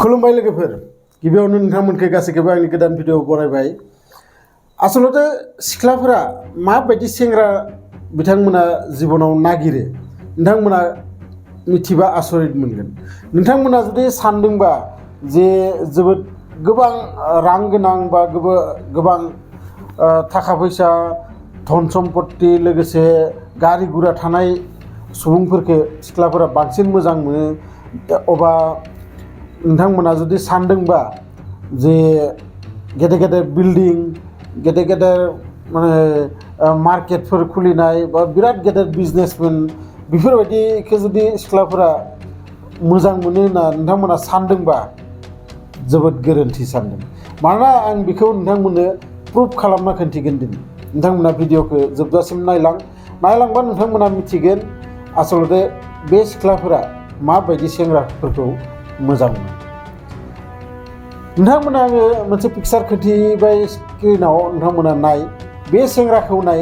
खुलुमबाय लोगोफोर गिबियावनो नोंथांमोनखौ गासैखौबो आंनि गोदान भिडिअ बरायबाय आसलते सिख्लाफोरा माबायदि सेंग्रा बिथांमोना जिबनाव नागिरो नोंथांमोना मिथिबा आसरित मोनगोन नोंथांमोना जुदि सानदोंबा जे जोबोद गोबां रां गोनां बा गोबां थाखा फैसा धन सम्पत्ति लोगोसे गारि गुरा थानाय सुबुंफोरखौ सिख्लाफोरा बांसिन मोजां मोनो अबा नोंथांमोना जुदि सानदोंबा जे गेदेर गेदेर बिल्डिं गेदेर गेदेर माने मार्केटफोर खुलिनाय बा बिराद गेदेर बिजनेसमेन बेफोरबायदिखौ जुदि सिख्लाफोरा मोजां मोनो होनना नोंथांमोना सानदोंबा जोबोद गोरोन्थि सानदों मानोना आं बेखौ नोंथांमोननो प्रुफ खालामना खोन्थिगोन दिनै नोंथांमोना भिडिअखौ जोबजासिम नायलांबा नोंथांमोना मिथिगोन आसलते बे सिख्लाफोरा माबायदि सेंग्राफोरखौ मोजां मोनो नोंथांमोना आङो मोनसे पिक्चार खोन्थिबाय स्क्रिनाव नोंथांमोना नाय बे सेंग्राखौ नाय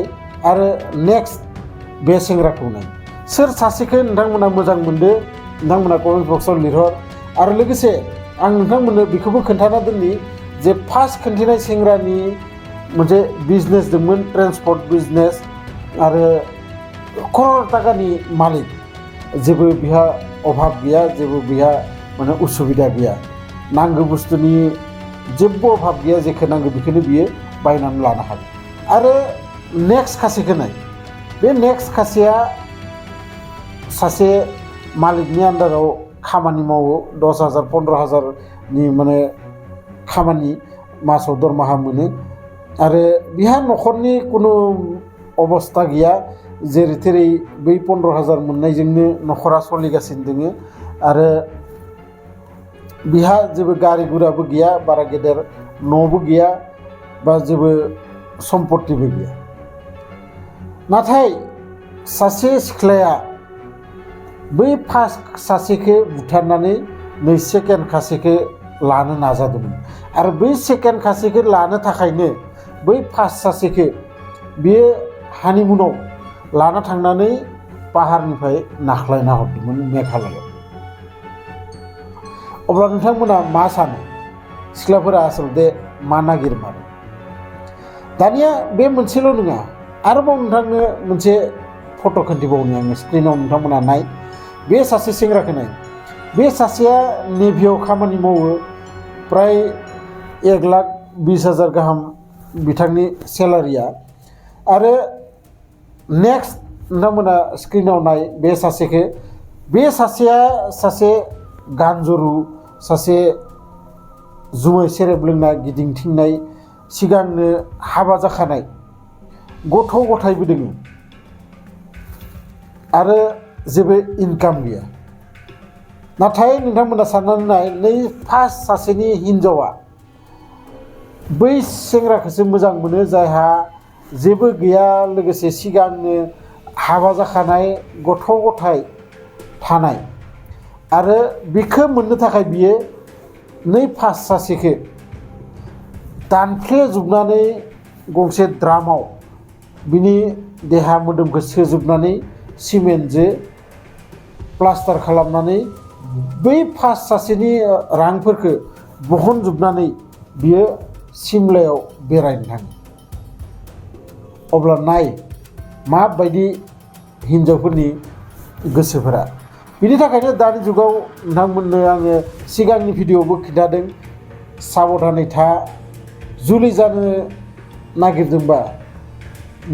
आरो नेक्स्ट बे सेंग्राखौ नाय सोर सासेखौ नोंथांमोना मोजां मोनदो नोंथांमोना कमेन्ट बक्सआव लिरहर आरो लोगोसे आं नोंथांमोननो बेखौबो खोन्थाना दोननि जे फार्स्ट खोन्थिनाय सेंग्रानि मोनसे बिजनेस दंमोन ट्रेन्सपर्ट बिजनेस आरो करोड़ टाकानि मालिक जेबो बिहा अभाब गैया जेबो बिहा माने उसुबिदा गैया नांगौ बुस्थुनि जेबो अभाब गैया जेखौ नांगौ बेखौनो बियो बायनानै लानो हागोन आरो नेक्स्ट खासेखौ नाय बे नेक्स्ट खासेया सासे मालिकनि आन्दाराव खामानि मावो 10,000 15,000नि माने खामानि मासाव दरमाहा मोनो आरो बिहा न'खरनि कुनु अबस्था गैया जेरै थेरै बै 15,000 मोननायजोंनो न'खरा सोलिगासिनो दोङो आरो बिहा जेबो गारि गुराबो गैया बारा गेदेर न'बो गैया बा जेबो सम्पत्तिबो गैया नाथाय सासे सिख्लाया बै फार्स्ट सासेखौ बुथारनानै नै सेकेन्ड खासेखौ लानो नाजादोंमोन आरो बै सेकेन्ड खासेखौ लानो थाखायनो बै फार्स्ट सासेखौ बियो हानिमुनाव लाना थांनानै पाहारनिफ्राय नाख्लायना हरदोंमोन मेघालयआव अब्ला नोंथांमोना मा सानो सिख्लाफोरा आसलते मा नागिरमारो दानिया बे मोनसेल' नङा आरोबाव नोंथांनो मोनसे फट' खोन्थिबावनो आङो स्क्रिनाव नोंथांमोना नाय बे सासे सेंग्राखौ नाय बे सासेया नेभियाव खामानि मावो प्राय 1,20,000 गाहाम बिथांनि सेलारिया आरो नेक्स्ट नोंथांमोना स्क्रिनाव नाय बे सासेखौ बे सासेया सासे गानजरु सासे जुमाय सेरेब लोंना गिदिंथिंनाय सिगांनो हाबा जाखानाय गथ' गथायबो दोङो आरो जेबो इनकाम गैया नाथाय नोंथांमोना साननानै नाय नै फार्स्ट सासेनि हिन्जावा बै सेंग्राखौसो मोजां मोनो जायहा जेबो गैया लोगोसे सिगांनो हाबा जाखानाय गथ' गथाय थानाय आरो बेखौ मोननो थाखाय बियो नै फार्स्ट सासेखौ दानफ्लेजोबनानै गंसे द्रामाव बिनि देहा मोदोमखौ सोजोबनानै सिमेन्टजों प्लास्टार खालामनानै बै फार्स्ट सासेनि रांफोरखौ बहनजोबनानै बियो सिमलायाव बेरायनो थाङो अब्ला नाय माबायदि हिन्जावफोरनि गोसोफोरा बिनि थाखायनो दानि जुगाव नोंथांमोननो आङो सिगांनि भिडिअबो खिन्थादों साबधानै था जुलि जानो नागिरदोंबा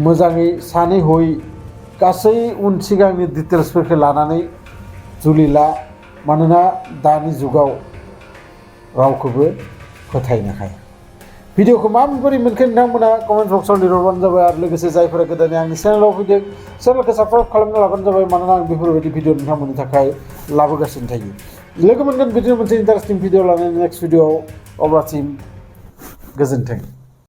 मोजाङै सानै हय गासै उन सिगांनि डिटेल्सफोरखौ लानानै जुलि ला मानोना दानि जुगाव रावखौबो फोथायनो हाया भिडिअखौ माबोरै मोनखो नोंथांमोना कमेन्ट बक्सआव लिरहरबानो जाबाय आरो लोगोसे जायफोरा गोदानै आंनि चेनेलाव फैदों चेनेलखौ साबस्क्राइब खालामना लाबानो जाबाय मानोना आं बेफोरबायदि भिडिअ नोंथांमोननि थाखाय लाबोगासिनो थायो लोगो मोनगोन बिदिनो मोनसे इन्टारेस्टिं भिडिअ लानानै नेक्स्ट भिडिअआव अब्लासिम गोजोन्थों।